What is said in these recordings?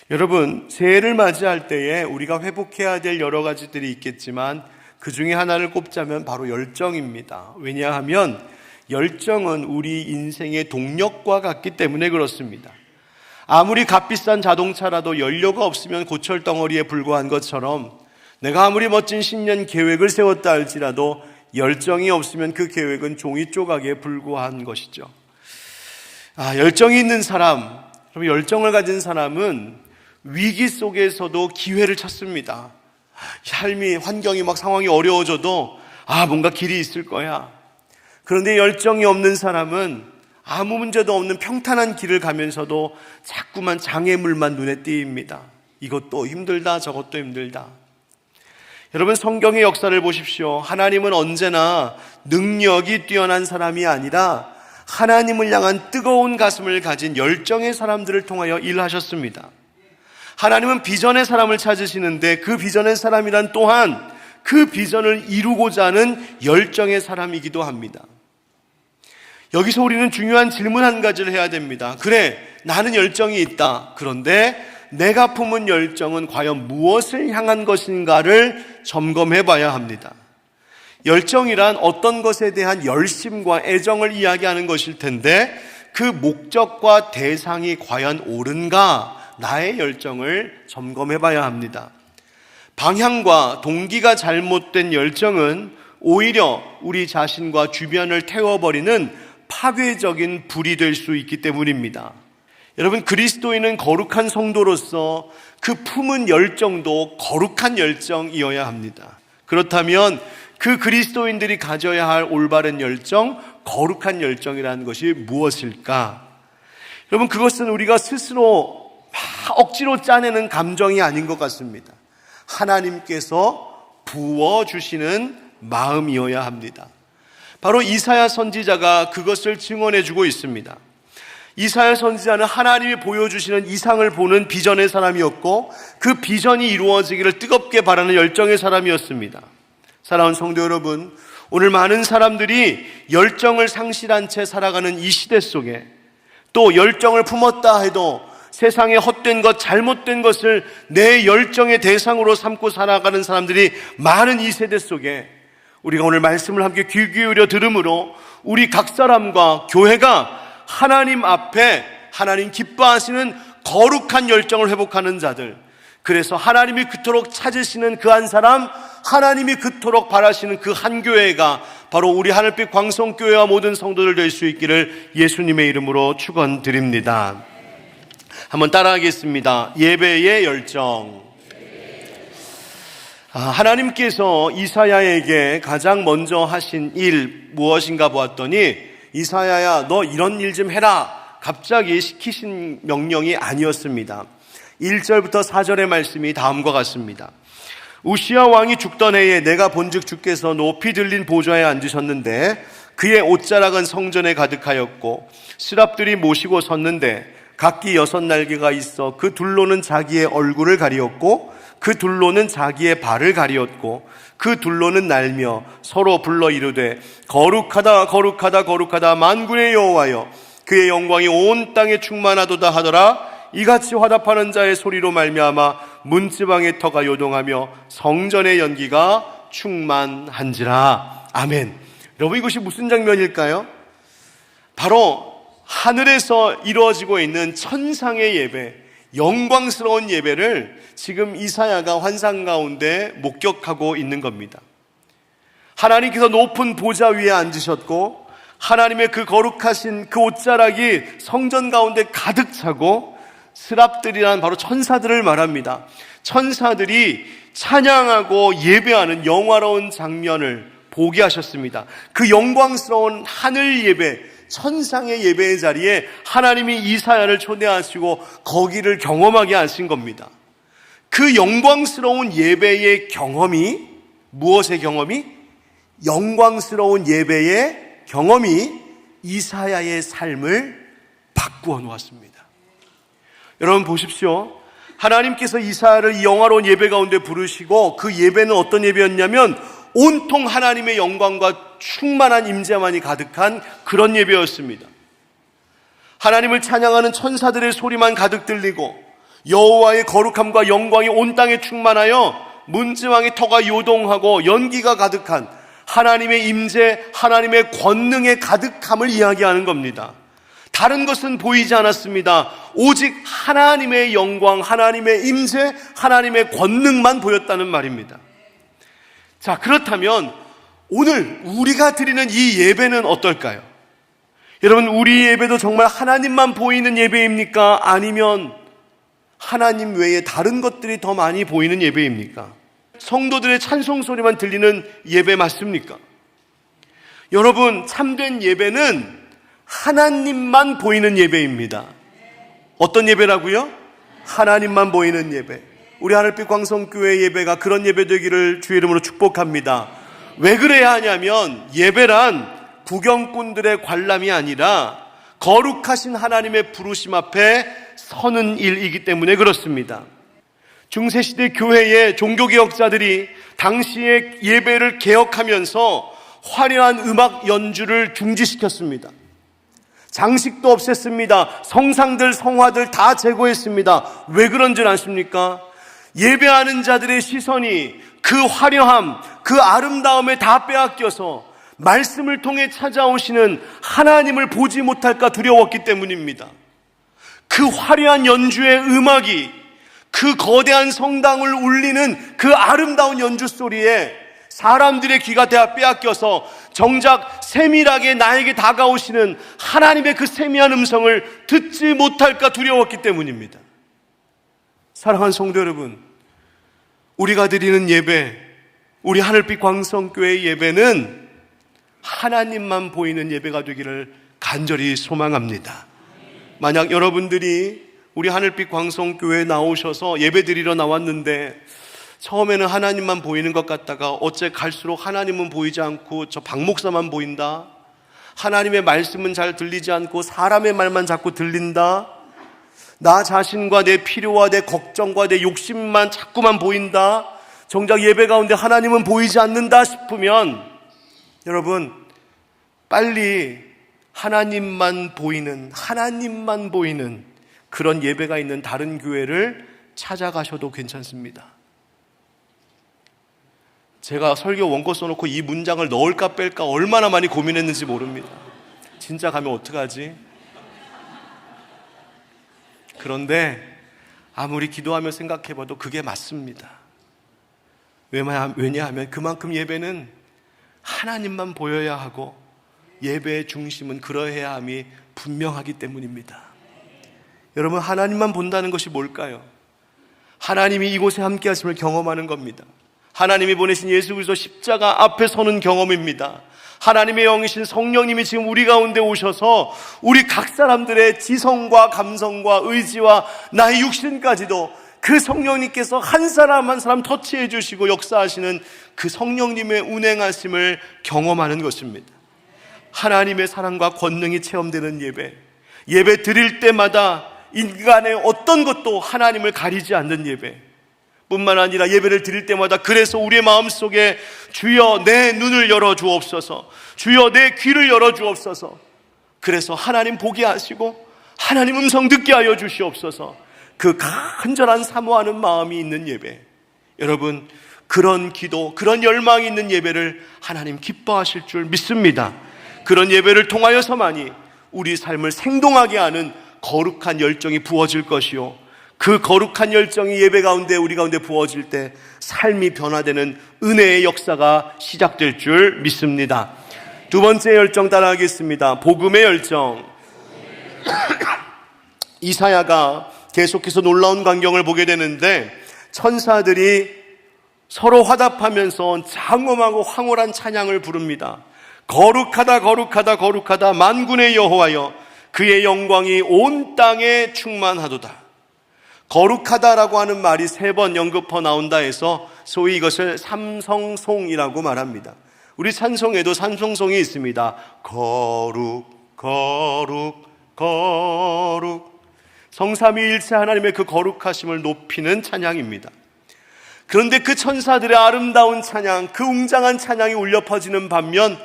여러분, 새해를 맞이할 때에 우리가 회복해야 될 여러 가지들이 있겠지만 그 중에 하나를 꼽자면 바로 열정입니다. 왜냐하면 열정은 우리 인생의 동력과 같기 때문에 그렇습니다. 아무리 값비싼 자동차라도 연료가 없으면 고철덩어리에 불과한 것처럼 내가 아무리 멋진 신년 계획을 세웠다 할지라도 열정이 없으면 그 계획은 종이 조각에 불과한 것이죠. 열정이 있는 사람, 열정을 가진 사람은 위기 속에서도 기회를 찾습니다. 삶이, 환경이 막 상황이 어려워져도 뭔가 길이 있을 거야. 그런데 열정이 없는 사람은 아무 문제도 없는 평탄한 길을 가면서도 자꾸만 장애물만 눈에 띄입니다. 이것도 힘들다, 저것도 힘들다. 여러분, 성경의 역사를 보십시오. 하나님은 언제나 능력이 뛰어난 사람이 아니라 하나님을 향한 뜨거운 가슴을 가진 열정의 사람들을 통하여 일하셨습니다. 하나님은 비전의 사람을 찾으시는데 그 비전의 사람이란 또한 그 비전을 이루고자 하는 열정의 사람이기도 합니다. 여기서 우리는 중요한 질문 한 가지를 해야 됩니다. 그래, 나는 열정이 있다. 그런데 내가 품은 열정은 과연 무엇을 향한 것인가를 점검해 봐야 합니다. 열정이란 어떤 것에 대한 열심과 애정을 이야기하는 것일 텐데 그 목적과 대상이 과연 옳은가? 나의 열정을 점검해 봐야 합니다. 방향과 동기가 잘못된 열정은 오히려 우리 자신과 주변을 태워버리는 파괴적인 불이 될 수 있기 때문입니다. 여러분, 그리스도인은 거룩한 성도로서 그 품은 열정도 거룩한 열정이어야 합니다. 그렇다면 그 그리스도인들이 가져야 할 올바른 열정, 거룩한 열정이라는 것이 무엇일까? 여러분, 그것은 우리가 스스로 억지로 짜내는 감정이 아닌 것 같습니다. 하나님께서 부어주시는 마음이어야 합니다. 바로 이사야 선지자가 그것을 증언해 주고 있습니다. 이사야 선지자는 하나님이 보여주시는 이상을 보는 비전의 사람이었고 그 비전이 이루어지기를 뜨겁게 바라는 열정의 사람이었습니다. 사랑하는 성도 여러분, 오늘 많은 사람들이 열정을 상실한 채 살아가는 이 시대 속에 또 열정을 품었다 해도 세상에 헛된 것, 잘못된 것을 내 열정의 대상으로 삼고 살아가는 사람들이 많은 이 세대 속에 우리가 오늘 말씀을 함께 귀 기울여 들음으로 우리 각 사람과 교회가 하나님 앞에 하나님 기뻐하시는 거룩한 열정을 회복하는 자들, 그래서 하나님이 그토록 찾으시는 그 한 사람, 하나님이 그토록 바라시는 그 한 교회가 바로 우리 하늘빛 광성교회와 모든 성도들 될 수 있기를 예수님의 이름으로 축원드립니다. 한번 따라하겠습니다. 예배의 열정. 하나님께서 이사야에게 가장 먼저 하신 일 무엇인가 보았더니 이사야야, 너 이런 일 좀 해라, 갑자기 시키신 명령이 아니었습니다. 1절부터 4절의 말씀이 다음과 같습니다. 우시야 왕이 죽던 해에 내가 본즉 주께서 높이 들린 보좌에 앉으셨는데 그의 옷자락은 성전에 가득하였고 스랍들이 모시고 섰는데 각기 6날개가 있어 그 둘로는 자기의 얼굴을 가리었고 그 둘로는 자기의 발을 가리었고 그 둘로는 날며 서로 불러 이르되 거룩하다 거룩하다 거룩하다 만군의 여호와여, 그의 영광이 온 땅에 충만하도다 하더라. 이같이 화답하는 자의 소리로 말미암아 문지방의 터가 요동하며 성전의 연기가 충만한지라. 아멘. 여러분, 이것이 무슨 장면일까요? 바로 하늘에서 이루어지고 있는 천상의 예배, 영광스러운 예배를 지금 이사야가 환상 가운데 목격하고 있는 겁니다. 하나님께서 높은 보좌 위에 앉으셨고 하나님의 그 거룩하신 그 옷자락이 성전 가운데 가득 차고 스랍들이란 바로 천사들을 말합니다. 천사들이 찬양하고 예배하는 영화로운 장면을 보게 하셨습니다. 그 영광스러운 하늘 예배, 천상의 예배의 자리에 하나님이 이사야를 초대하시고 거기를 경험하게 하신 겁니다. 그 영광스러운 예배의 경험이, 무엇의 경험이? 영광스러운 예배의 경험이 이사야의 삶을 바꾸어 놓았습니다. 여러분 보십시오. 하나님께서 이사야를 이 영화로운 예배 가운데 부르시고 그 예배는 어떤 예배였냐면 온통 하나님의 영광과 충만한 임재만이 가득한 그런 예배였습니다. 하나님을 찬양하는 천사들의 소리만 가득 들리고 여호와의 거룩함과 영광이 온 땅에 충만하여 문지방의 터가 요동하고 연기가 가득한 하나님의 임재, 하나님의 권능의 가득함을 이야기하는 겁니다. 다른 것은 보이지 않았습니다. 오직 하나님의 영광, 하나님의 임재, 하나님의 권능만 보였다는 말입니다. 자, 그렇다면 오늘 우리가 드리는 이 예배는 어떨까요? 여러분, 우리 예배도 정말 하나님만 보이는 예배입니까? 아니면 하나님 외에 다른 것들이 더 많이 보이는 예배입니까? 성도들의 찬송 소리만 들리는 예배 맞습니까? 여러분, 참된 예배는 하나님만 보이는 예배입니다. 어떤 예배라고요? 하나님만 보이는 예배. 우리 하늘빛 광성교회 예배가 그런 예배 되기를 주의 이름으로 축복합니다. 왜 그래야 하냐면 예배란 구경꾼들의 관람이 아니라 거룩하신 하나님의 부르심 앞에 서는 일이기 때문에 그렇습니다. 중세시대 교회의 종교개혁자들이 당시의 예배를 개혁하면서 화려한 음악 연주를 중지시켰습니다. 장식도 없앴습니다. 성상들, 성화들 다 제거했습니다. 왜 그런 줄 아십니까? 예배하는 자들의 시선이 그 화려함, 그 아름다움에 다 빼앗겨서 말씀을 통해 찾아오시는 하나님을 보지 못할까 두려웠기 때문입니다. 그 화려한 연주의 음악이 그 거대한 성당을 울리는 그 아름다운 연주 소리에 사람들의 귀가 다 빼앗겨서 정작 세밀하게 나에게 다가오시는 하나님의 그 세미한 음성을 듣지 못할까 두려웠기 때문입니다. 사랑하는 성도 여러분, 우리가 드리는 예배, 우리 하늘빛 광성교회 예배는 하나님만 보이는 예배가 되기를 간절히 소망합니다. 만약 여러분들이 우리 하늘빛 광성교회에 나오셔서 예배 드리러 나왔는데 처음에는 하나님만 보이는 것 같다가 어째 갈수록 하나님은 보이지 않고 저 박 목사만 보인다, 하나님의 말씀은 잘 들리지 않고 사람의 말만 자꾸 들린다, 나 자신과 내 필요와 내 걱정과 내 욕심만 자꾸만 보인다, 정작 예배 가운데 하나님은 보이지 않는다 싶으면 여러분, 빨리 하나님만 보이는 그런 예배가 있는 다른 교회를 찾아가셔도 괜찮습니다. 제가 설교 원고 써놓고 이 문장을 넣을까 뺄까 얼마나 많이 고민했는지 모릅니다. 진짜 가면 어떡하지? 그런데 아무리 기도하며 생각해봐도 그게 맞습니다. 왜냐하면 그만큼 예배는 하나님만 보여야 하고 예배의 중심은 그러해야 함이 분명하기 때문입니다. 여러분, 하나님만 본다는 것이 뭘까요? 하나님이 이곳에 함께 하심을 경험하는 겁니다. 하나님이 보내신 예수 그리스도 십자가 앞에 서는 경험입니다. 하나님의 영이신 성령님이 지금 우리 가운데 오셔서 우리 각 사람들의 지성과 감성과 의지와 나의 육신까지도 그 성령님께서 한 사람 한 사람 터치해 주시고 역사하시는 그 성령님의 운행하심을 경험하는 것입니다. 하나님의 사랑과 권능이 체험되는 예배 드릴 때마다 인간의 어떤 것도 하나님을 가리지 않는 예배 뿐만 아니라 예배를 드릴 때마다 그래서 우리의 마음속에 주여 내 눈을 열어주옵소서, 주여 내 귀를 열어주옵소서, 그래서 하나님 보게 하시고 하나님 음성 듣게 하여 주시옵소서, 그 간절한 사모하는 마음이 있는 예배, 여러분 그런 기도, 그런 열망이 있는 예배를 하나님 기뻐하실 줄 믿습니다. 그런 예배를 통하여서만이 우리 삶을 생동하게 하는 거룩한 열정이 부어질 것이요, 그 거룩한 열정이 예배 가운데 우리 가운데 부어질 때 삶이 변화되는 은혜의 역사가 시작될 줄 믿습니다. 두 번째 열정 따라하겠습니다. 복음의 열정. 이사야가 계속해서 놀라운 광경을 보게 되는데 천사들이 서로 화답하면서 장엄하고 황홀한 찬양을 부릅니다. 거룩하다 거룩하다 거룩하다 만군의 여호와여, 그의 영광이 온 땅에 충만하도다. 거룩하다라고 하는 말이 3번 연급어 나온다 해서 소위 이것을 삼성송이라고 말합니다. 우리 찬송에도 삼성송이 있습니다. 거룩 거룩 거룩, 성삼위일체 하나님의 그 거룩하심을 높이는 찬양입니다. 그런데 그 천사들의 아름다운 찬양, 그 웅장한 찬양이 울려 퍼지는 반면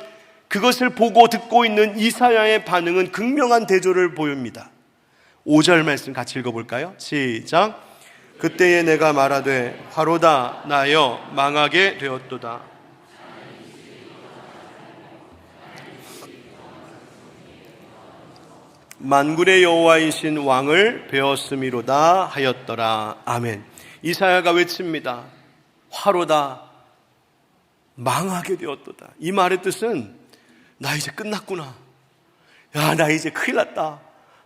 그것을 보고 듣고 있는 이사야의 반응은 극명한 대조를 보입니다. 5절 말씀 같이 읽어볼까요? 시작. 그때에 내가 말하되 화로다 나여 망하게 되었도다. 만군의 여호와이신 왕을 배웠음이로다 하였더라. 아멘. 이사야가 외칩니다. 화로다 망하게 되었도다. 이 말의 뜻은 나 이제 끝났구나. 야, 나 이제 큰일 났다.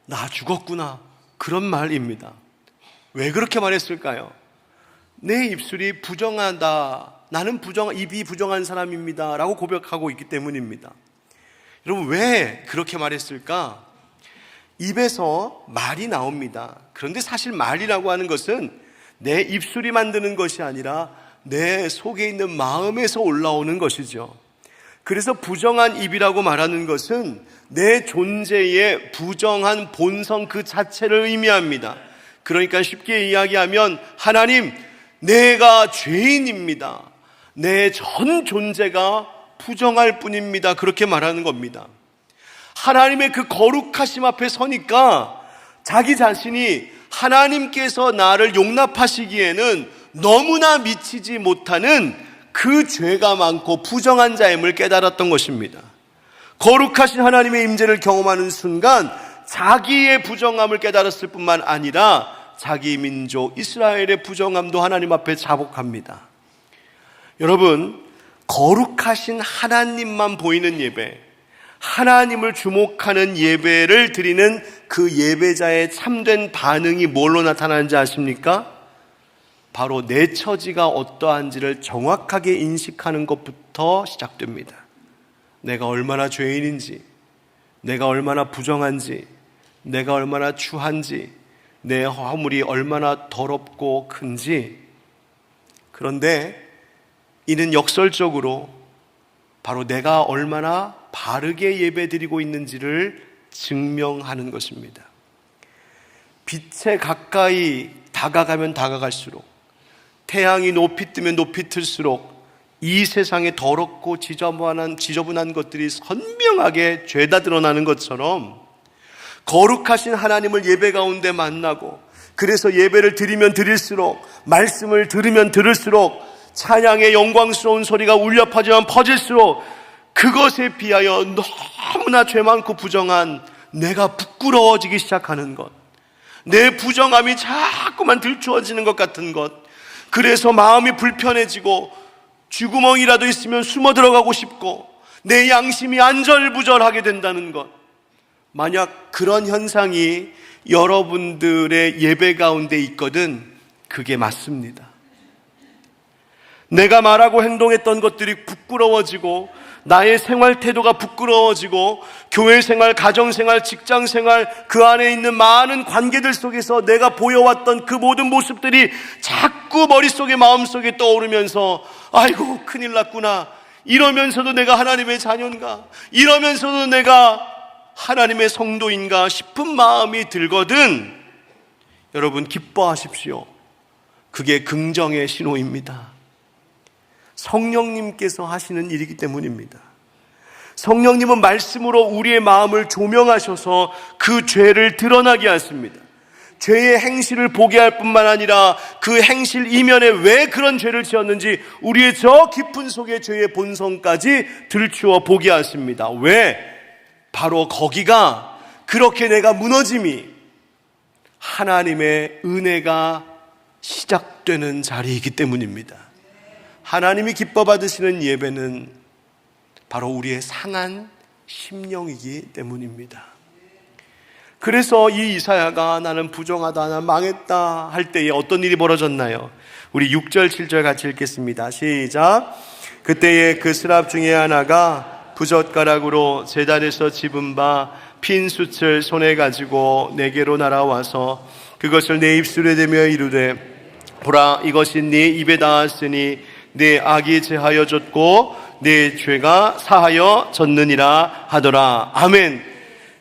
나 죽었구나. 그런 말입니다. 왜 그렇게 말했을까요? 내 입술이 부정하다. 나는 입이 부정한 사람입니다. 라고 고백하고 있기 때문입니다. 여러분, 왜 그렇게 말했을까? 입에서 말이 나옵니다. 그런데 사실 말이라고 하는 것은 내 입술이 만드는 것이 아니라 내 속에 있는 마음에서 올라오는 것이죠. 그래서 부정한 입이라고 말하는 것은 내 존재의 부정한 본성 그 자체를 의미합니다. 그러니까 쉽게 이야기하면 하나님, 내가 죄인입니다. 내 전 존재가 부정할 뿐입니다. 그렇게 말하는 겁니다. 하나님의 그 거룩하심 앞에 서니까 자기 자신이 하나님께서 나를 용납하시기에는 너무나 미치지 못하는 그 죄가 많고 부정한 자임을 깨달았던 것입니다. 거룩하신 하나님의 임재를 경험하는 순간 자기의 부정함을 깨달았을 뿐만 아니라 자기 민족 이스라엘의 부정함도 하나님 앞에 자복합니다. 여러분, 거룩하신 하나님만 보이는 예배, 하나님을 주목하는 예배를 드리는 그 예배자의 참된 반응이 뭘로 나타나는지 아십니까? 바로 내 처지가 어떠한지를 정확하게 인식하는 것부터 시작됩니다. 내가 얼마나 죄인인지, 내가 얼마나 부정한지, 내가 얼마나 추한지, 내 허물이 얼마나 더럽고 큰지. 그런데 이는 역설적으로 바로 내가 얼마나 바르게 예배드리고 있는지를 증명하는 것입니다. 빛에 가까이 다가가면 다가갈수록, 태양이 높이 뜨면 높이 틀수록 이 세상에 더럽고 지저분한 것들이 선명하게 죄다 드러나는 것처럼 거룩하신 하나님을 예배 가운데 만나고, 그래서 예배를 드리면 드릴수록, 말씀을 들으면 들을수록 찬양의 영광스러운 소리가 울려 퍼질수록 그것에 비하여 너무나 죄 많고 부정한 내가 부끄러워지기 시작하는 것, 내 부정함이 자꾸만 들추어지는 것 같은 것, 그래서 마음이 불편해지고 쥐구멍이라도 있으면 숨어 들어가고 싶고 내 양심이 안절부절하게 된다는 것. 만약 그런 현상이 여러분들의 예배 가운데 있거든, 그게 맞습니다. 내가 말하고 행동했던 것들이 부끄러워지고 나의 생활 태도가 부끄러워지고 교회 생활, 가정 생활, 직장 생활, 그 안에 있는 많은 관계들 속에서 내가 보여왔던 그 모든 모습들이 자꾸 머릿속에 마음속에 떠오르면서 아이고 큰일 났구나, 이러면서도 내가 하나님의 자녀인가, 이러면서도 내가 하나님의 성도인가 싶은 마음이 들거든 여러분 기뻐하십시오. 그게 긍정의 신호입니다. 성령님께서 하시는 일이기 때문입니다. 성령님은 말씀으로 우리의 마음을 조명하셔서 그 죄를 드러나게 하십니다. 죄의 행실을 보게 할 뿐만 아니라 그 행실 이면에 왜 그런 죄를 지었는지 우리의 저 깊은 속의 죄의 본성까지 들추어 보게 하십니다. 왜? 바로 거기가 그렇게 내가 무너짐이 하나님의 은혜가 시작되는 자리이기 때문입니다. 하나님이 기뻐 받으시는 예배는 바로 우리의 상한 심령이기 때문입니다. 그래서 이 이사야가 나는 부정하다, 나는 망했다 할 때에 어떤 일이 벌어졌나요? 우리 6절 7절 같이 읽겠습니다. 시작. 그때에 그 스랍 중에 하나가 부젓가락으로 제단에서 집은 바 핀 숯을 손에 가지고 내게로 날아와서 그것을 내 입술에 대며 이르되 보라, 이것이 네 입에 닿았으니 네 악이 제하여 졌고 네 죄가 사하여 졌느니라 하더라. 아멘.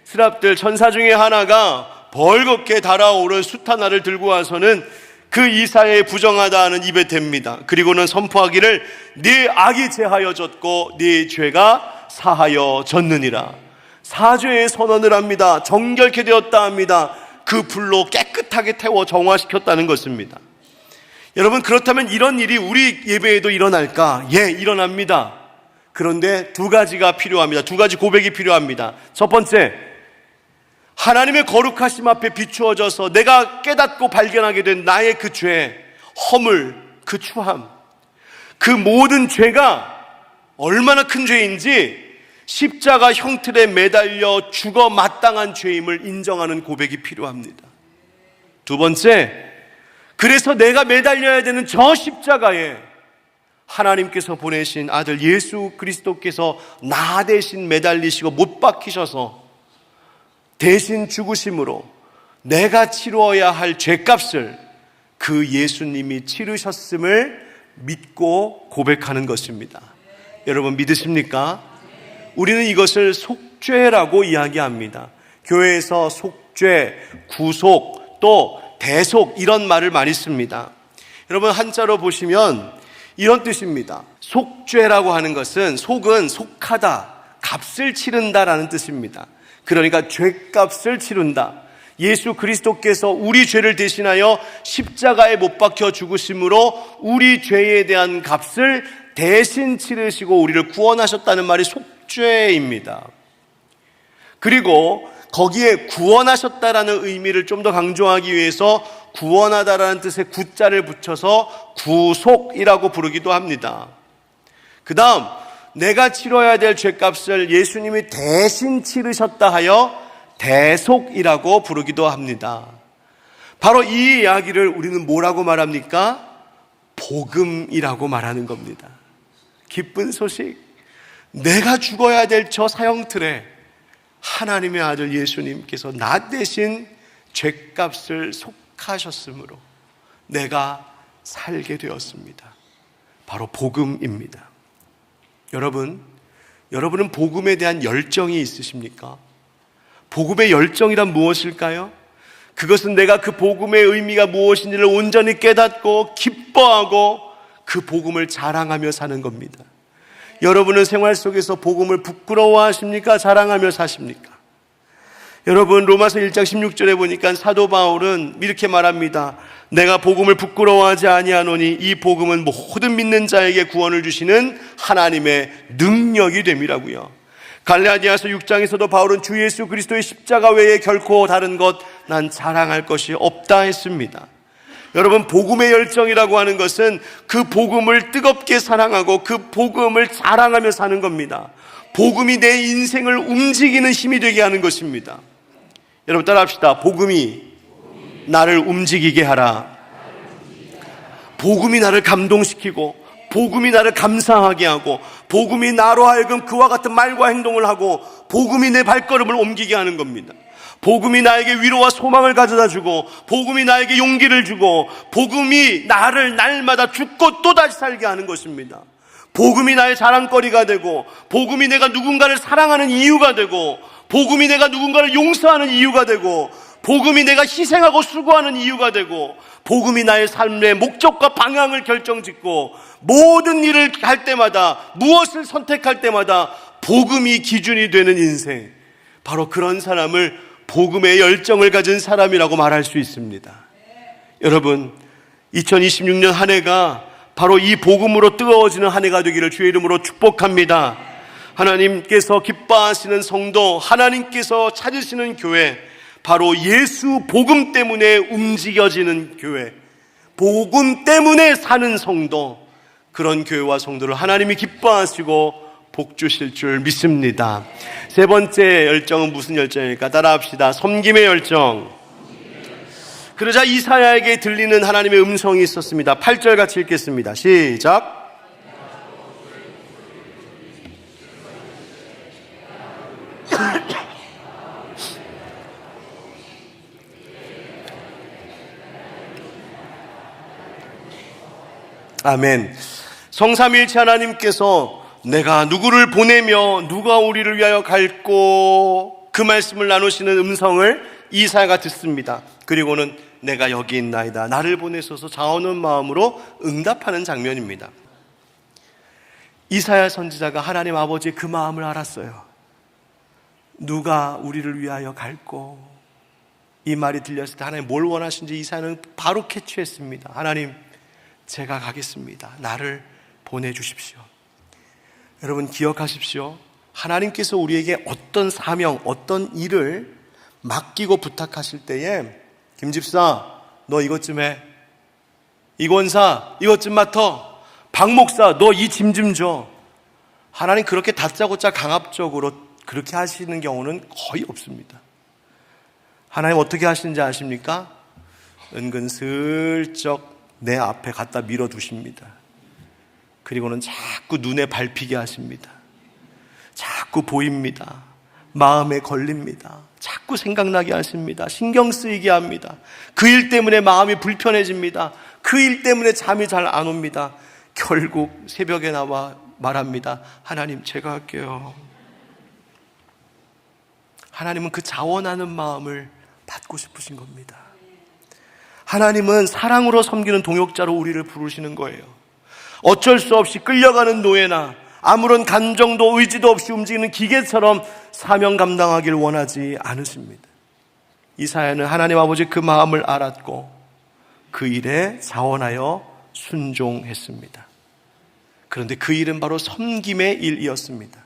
스랍들 천사 중에 하나가 벌겋게 달아오른 숯 하나를 들고 와서는 그 이사야의 부정하다 하는 입에 댑니다. 그리고는 선포하기를 네 악이 제하여 졌고 네 죄가 사하여 졌느니라. 사죄의 선언을 합니다. 정결케 되었다 합니다. 그 불로 깨끗하게 태워 정화시켰다는 것입니다. 여러분, 그렇다면 이런 일이 우리 예배에도 일어날까? 예, 일어납니다. 그런데 두 가지가 필요합니다. 두 가지 고백이 필요합니다. 첫 번째, 하나님의 거룩하심 앞에 비추어져서 내가 깨닫고 발견하게 된 나의 그 죄, 허물, 그 추함, 그 모든 죄가 얼마나 큰 죄인지 십자가 형틀에 매달려 죽어 마땅한 죄임을 인정하는 고백이 필요합니다. 두 번째, 그래서 내가 매달려야 되는 저 십자가에 하나님께서 보내신 아들 예수 그리스도께서 나 대신 매달리시고 못 박히셔서 대신 죽으심으로 내가 치루어야 할 죄값을 그 예수님이 치르셨음을 믿고 고백하는 것입니다. 여러분, 믿으십니까? 우리는 이것을 속죄라고 이야기합니다. 교회에서 속죄, 구속, 또 대속 이런 말을 많이 씁니다. 여러분, 한자로 보시면 이런 뜻입니다. 속죄라고 하는 것은, 속은 속하다, 값을 치른다라는 뜻입니다. 그러니까 죄값을 치른다. 예수 그리스도께서 우리 죄를 대신하여 십자가에 못 박혀 죽으심으로 우리 죄에 대한 값을 대신 치르시고 우리를 구원하셨다는 말이 속죄입니다. 그리고 거기에 구원하셨다라는 의미를 좀 더 강조하기 위해서 구원하다라는 뜻의 구자를 붙여서 구속이라고 부르기도 합니다. 그 다음, 내가 치러야 될 죄값을 예수님이 대신 치르셨다 하여 대속이라고 부르기도 합니다. 바로 이 이야기를 우리는 뭐라고 말합니까? 복음이라고 말하는 겁니다. 기쁜 소식, 내가 죽어야 될 저 사형틀에 하나님의 아들 예수님께서 나 대신 죄값을 속하셨으므로 내가 살게 되었습니다. 바로 복음입니다. 여러분은 복음에 대한 열정이 있으십니까? 복음의 열정이란 무엇일까요? 그것은 내가 그 복음의 의미가 무엇인지를 온전히 깨닫고 기뻐하고 그 복음을 자랑하며 사는 겁니다. 여러분은 생활 속에서 복음을 부끄러워하십니까? 자랑하며 사십니까? 여러분, 로마서 1장 16절에 보니까 사도 바울은 이렇게 말합니다. 내가 복음을 부끄러워하지 아니하노니 이 복음은 모든 믿는 자에게 구원을 주시는 하나님의 능력이 됨이라고요. 갈라디아서 6장에서도 바울은 주 예수 그리스도의 십자가 외에 결코 다른 것 난 자랑할 것이 없다 했습니다. 여러분, 복음의 열정이라고 하는 것은 그 복음을 뜨겁게 사랑하고 그 복음을 자랑하며 사는 겁니다. 복음이 내 인생을 움직이는 힘이 되게 하는 것입니다. 여러분, 따라합시다. 복음이 나를 움직이게 하라. 복음이 나를 감동시키고 복음이 나를 감사하게 하고 복음이 나로 하여금 그와 같은 말과 행동을 하고 복음이 내 발걸음을 옮기게 하는 겁니다. 복음이 나에게 위로와 소망을 가져다 주고 복음이 나에게 용기를 주고 복음이 나를 날마다 죽고 또다시 살게 하는 것입니다. 복음이 나의 자랑거리가 되고 복음이 내가 누군가를 사랑하는 이유가 되고 복음이 내가 누군가를 용서하는 이유가 되고 복음이 내가 희생하고 수고하는 이유가 되고 복음이 나의 삶의 목적과 방향을 결정짓고 모든 일을 할 때마다 무엇을 선택할 때마다 복음이 기준이 되는 인생, 바로 그런 사람을 복음의 열정을 가진 사람이라고 말할 수 있습니다. 여러분, 2026년 한 해가 바로 이 복음으로 뜨거워지는 한 해가 되기를 주의 이름으로 축복합니다. 하나님께서 기뻐하시는 성도, 하나님께서 찾으시는 교회, 바로 예수 복음 때문에 움직여지는 교회, 복음 때문에 사는 성도, 그런 교회와 성도를 하나님이 기뻐하시고 복 주실 줄 믿습니다. 세 번째 열정은 무슨 열정일까? 따라합시다. 섬김의 열정. 그러자 이사야에게 들리는 하나님의 음성이 있었습니다. 8절 같이 읽겠습니다. 시작. 아멘. 성삼위일체 하나님께서 내가 누구를 보내며 누가 우리를 위하여 갈꼬, 그 말씀을 나누시는 음성을 이사야가 듣습니다. 그리고는 내가 여기 있나이다, 나를 보내소서 자원한 마음으로 응답하는 장면입니다. 이사야 선지자가 하나님 아버지의 그 마음을 알았어요. 누가 우리를 위하여 갈꼬, 이 말이 들렸을 때 하나님 뭘 원하신지 이사야는 바로 캐치했습니다. 하나님, 제가 가겠습니다. 나를 보내주십시오. 여러분 기억하십시오. 하나님께서 우리에게 어떤 사명, 어떤 일을 맡기고 부탁하실 때에 김집사 너 이것 좀 해, 이권사 이것 좀 맡아, 박목사 너 이 짐 좀 줘. 하나님 그렇게 다짜고짜 강압적으로 그렇게 하시는 경우는 거의 없습니다. 하나님 어떻게 하시는지 아십니까? 은근슬쩍 내 앞에 갖다 밀어두십니다. 그리고는 자꾸 눈에 밟히게 하십니다. 자꾸 보입니다. 마음에 걸립니다. 자꾸 생각나게 하십니다. 신경 쓰이게 합니다. 그 일 때문에 마음이 불편해집니다. 그 일 때문에 잠이 잘 안 옵니다. 결국 새벽에 나와 말합니다. 하나님 제가 할게요. 하나님은 그 자원하는 마음을 받고 싶으신 겁니다. 하나님은 사랑으로 섬기는 동역자로 우리를 부르시는 거예요. 어쩔 수 없이 끌려가는 노예나 아무런 감정도 의지도 없이 움직이는 기계처럼 사명 감당하길 원하지 않으십니다. 이사야는 하나님 아버지 그 마음을 알았고 그 일에 자원하여 순종했습니다. 그런데 그 일은 바로 섬김의 일이었습니다.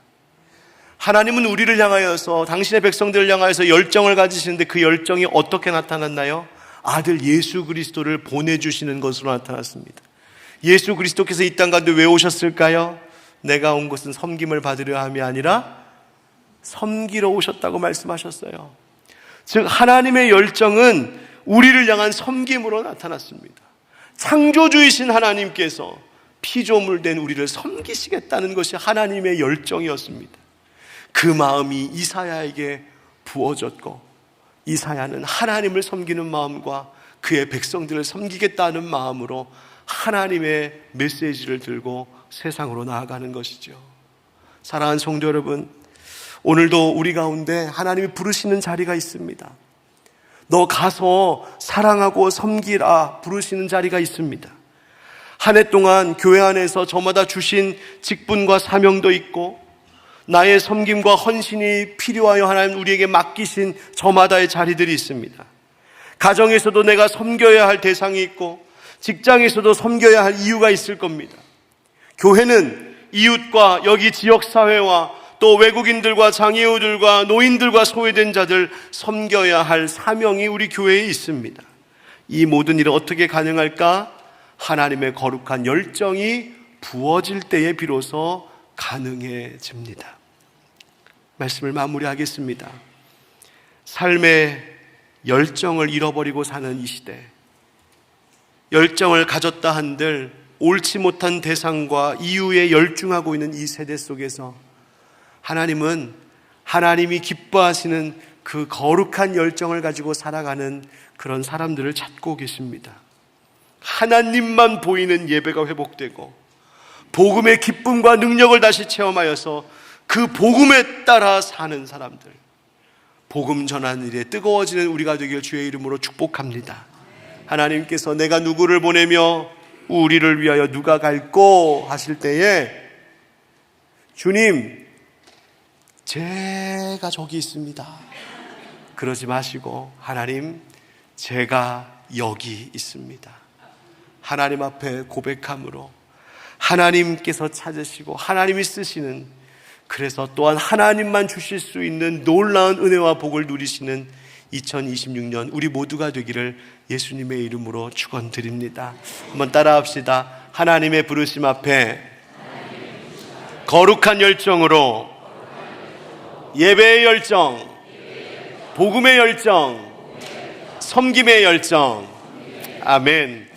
하나님은 우리를 향하여서, 당신의 백성들을 향하여서 열정을 가지시는데 그 열정이 어떻게 나타났나요? 아들 예수 그리스도를 보내주시는 것으로 나타났습니다. 예수 그리스도께서 이 땅 가운데 왜 오셨을까요? 내가 온 것은 섬김을 받으려 함이 아니라 섬기러 오셨다고 말씀하셨어요. 즉 하나님의 열정은 우리를 향한 섬김으로 나타났습니다. 창조주이신 하나님께서 피조물 된 우리를 섬기시겠다는 것이 하나님의 열정이었습니다. 그 마음이 이사야에게 부어졌고, 이사야는 하나님을 섬기는 마음과 그의 백성들을 섬기겠다는 마음으로 하나님의 메시지를 들고 세상으로 나아가는 것이죠. 사랑하는 성도 여러분, 오늘도 우리 가운데 하나님이 부르시는 자리가 있습니다. 너 가서 사랑하고 섬기라 부르시는 자리가 있습니다. 한 해 동안 교회 안에서 저마다 주신 직분과 사명도 있고, 나의 섬김과 헌신이 필요하여 하나님 우리에게 맡기신 저마다의 자리들이 있습니다. 가정에서도 내가 섬겨야 할 대상이 있고, 직장에서도 섬겨야 할 이유가 있을 겁니다. 교회는 이웃과 여기 지역사회와 또 외국인들과 장애우들과 노인들과 소외된 자들 섬겨야 할 사명이 우리 교회에 있습니다. 이 모든 일은 어떻게 가능할까? 하나님의 거룩한 열정이 부어질 때에 비로소 가능해집니다. 말씀을 마무리하겠습니다. 삶의 열정을 잃어버리고 사는 이 시대, 열정을 가졌다 한들 옳지 못한 대상과 이유에 열중하고 있는 이 세대 속에서 하나님은 하나님이 기뻐하시는 그 거룩한 열정을 가지고 살아가는 그런 사람들을 찾고 계십니다. 하나님만 보이는 예배가 회복되고 복음의 기쁨과 능력을 다시 체험하여서 그 복음에 따라 사는 사람들, 복음 전하는 일에 뜨거워지는 우리가 되길 주의 이름으로 축복합니다. 하나님께서 내가 누구를 보내며 우리를 위하여 누가 갈꼬 하실 때에 주님 제가 저기 있습니다 그러지 마시고 하나님 제가 여기 있습니다. 하나님 앞에 고백함으로 하나님께서 찾으시고 하나님이 쓰시는, 그래서 또한 하나님만 주실 수 있는 놀라운 은혜와 복을 누리시는 2026년 우리 모두가 되기를 예수님의 이름으로 축원드립니다. 한번 따라합시다. 하나님의 부르심 앞에 거룩한 열정으로 예배의 열정, 복음의 열정, 섬김의 열정. 아멘.